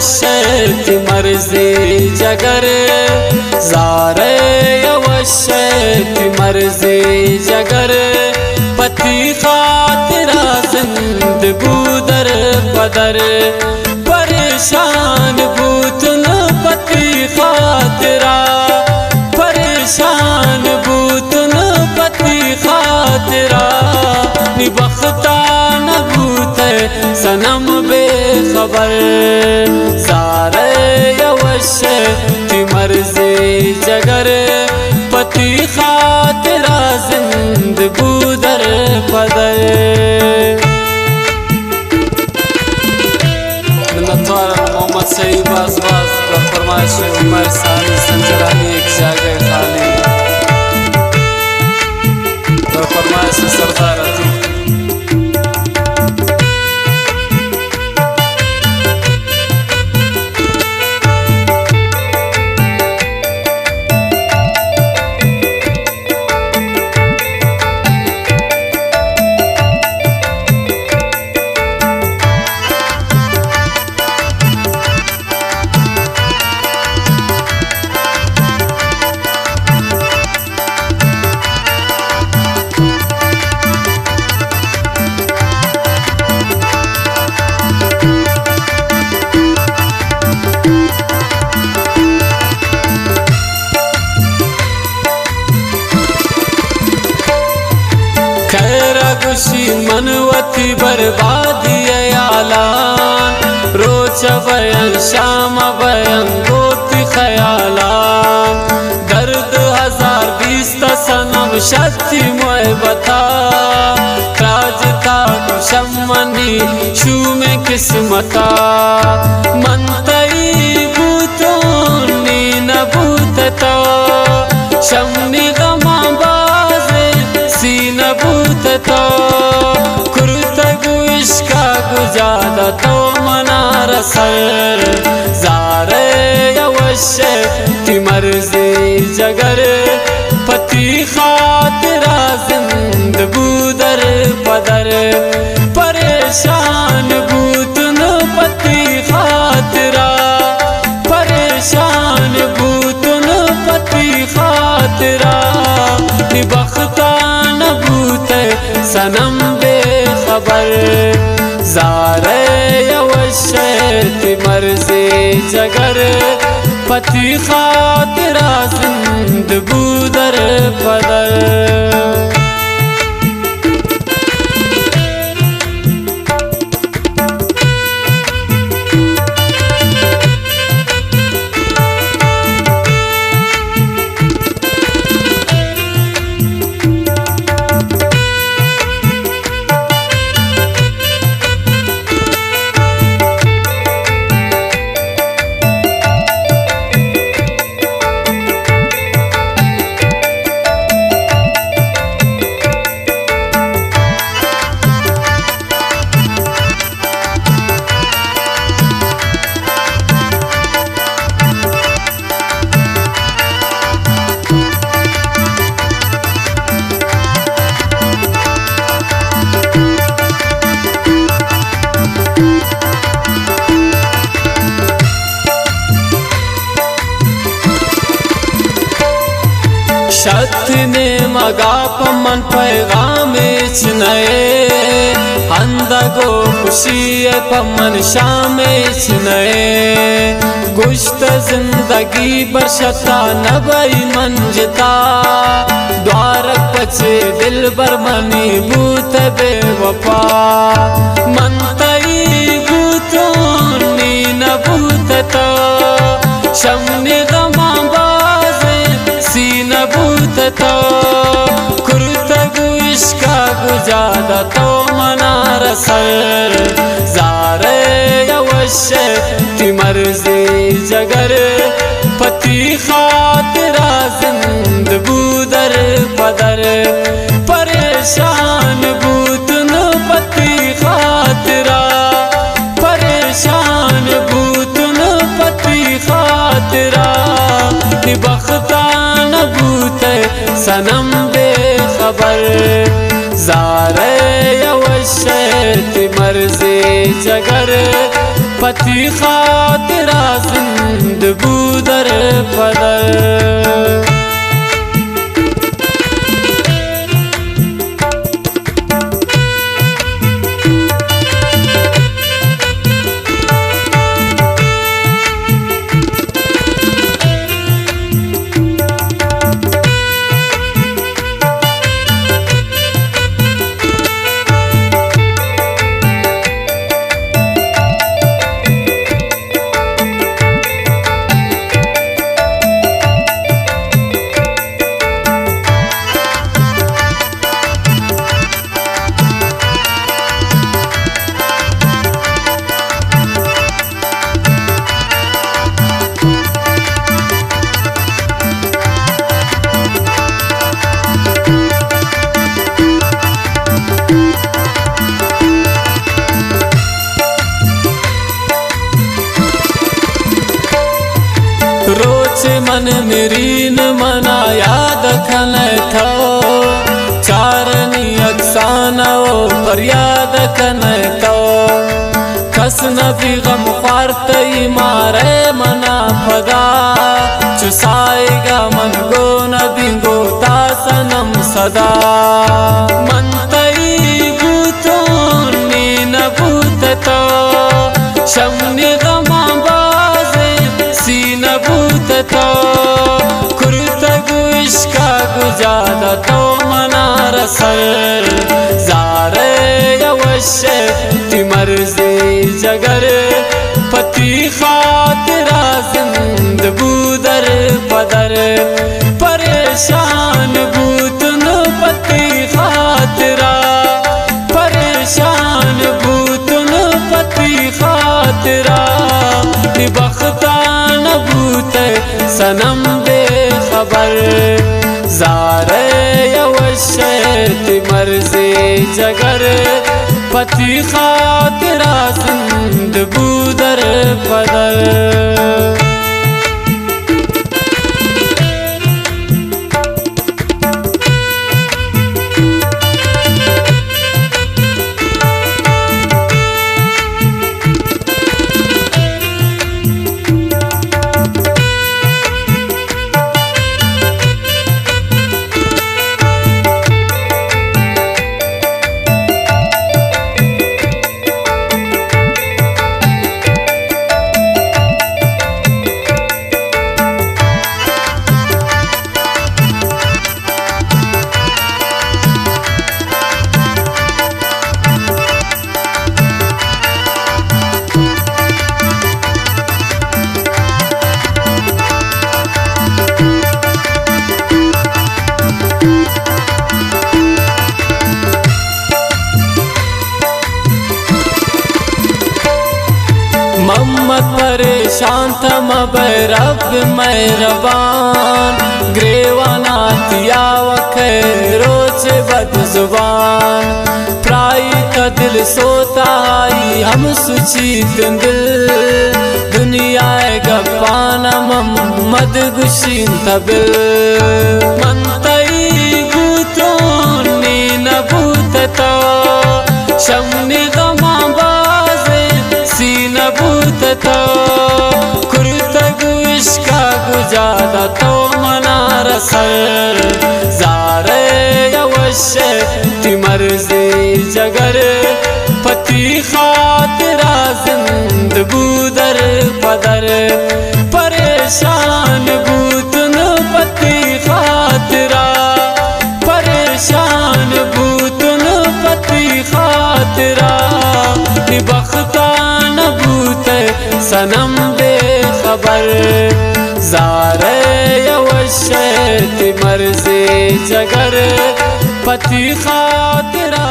यवश्यति मर्जी जगर ज़ारे यवश्यति मर्जी जगर पति खातिरा जिंद बूदर पदर परेशान बूतन पति खातिरा परेशान बूतन पति खातिरा निबख्ता न बूते सनम बेखबर ज़ारे यवश्यति मर्जी जगर पति खातिरा जिंद बूदर पदर मोहम्मद सईद बास का फरमाइश उमर सानी संजरानी एक जगह खाली तो फरमाइश सरदार थी खुशी मनवती बर्बादी आलान रोच बयन शाम बयन गोती ख्यालान दर्द 1020 सनम शक्ति मोय बता राजता शमनी शू में किस्मता मनतई बूतोनी न बूतता शमनी गमा बाजे सीन बूतता कुर्तगु इश्का गुजादा तो मनार सर ज़ारे यवश्यति मर्जी जगर पति खातिरा जिंद बूदर पदर परेशान बूतन पति खातिरा परेशान बूतन पति खातिरा निबख्ता न बूते सनम बेखबर ज़ारे यवश्यति मर्जी जगर पति खातिरा जिंद बूदर पदर शत ने मगा पमन पैगाम नए हंदगो खुशी पमन शाम नए गुश्त जिंदगी बरशता नबई मंजता द्वारक पचे दिल बर मनी बूत बेवफा मनतई बूतोनी न बूतता शमनी गमा सीन बूतता कुर्तगु इश्का गुजादा तो मनार सर ज़ारे यवश्यति मर्जी जगर पति खातिरा जिंद बूदर पदर परेशान बूतन पति खातिरा परेशान बूतन पति खातिरा निबख्ता न बूते सनम बेखबर ज़ारे यवश्यति वशती मर्ज़े जगर पति खातिरा जिंद बूदर पदर रोच मन मेरीन मना याद खन थो चारनी अक्साना पर याद खन थो कस नबी गम फारतई मारे मना फदा चुसाएगा मन गो नबी गो तासनम सदा मन तई बूतो नी नबूत तो शमनी गमा तो कुर्तगु इश्का गुजादा तो मना रसल ज़ारे यवशती मर्ज़े जगर पति खातिरा जिंद बूदर पदर परेशान बूतन पति खातिरा परेशान बूतन पति खातिरा बख्ता सनम बेखबर ज़ारे यवशती मर्ज़े जगर पति खातिरा जिंद बूदर पदर मोहम्मद परेशान था मबै रब मेहरबान ग्रेवाना तिया वखे रोज बद जुबान प्राई का दिल सोता आई हम सुची दिल दुनिया गपाना मोहम्मद गुशीन तबिल मन तई बूतो नी नबूत तो शमनी गमा बूत तो कुर्तगु इश्का गुजादा तो मना रसल ज़ारे यवशती मर्ज़े जगर पति खातिरा जिंद बूदर पदर परेशान बूतन पति खातिरा परेशान बूतन पति खातिरा बख्ता सनम बेखबर ज़ारे यवशती मर्ज़े जगर पति खातिरा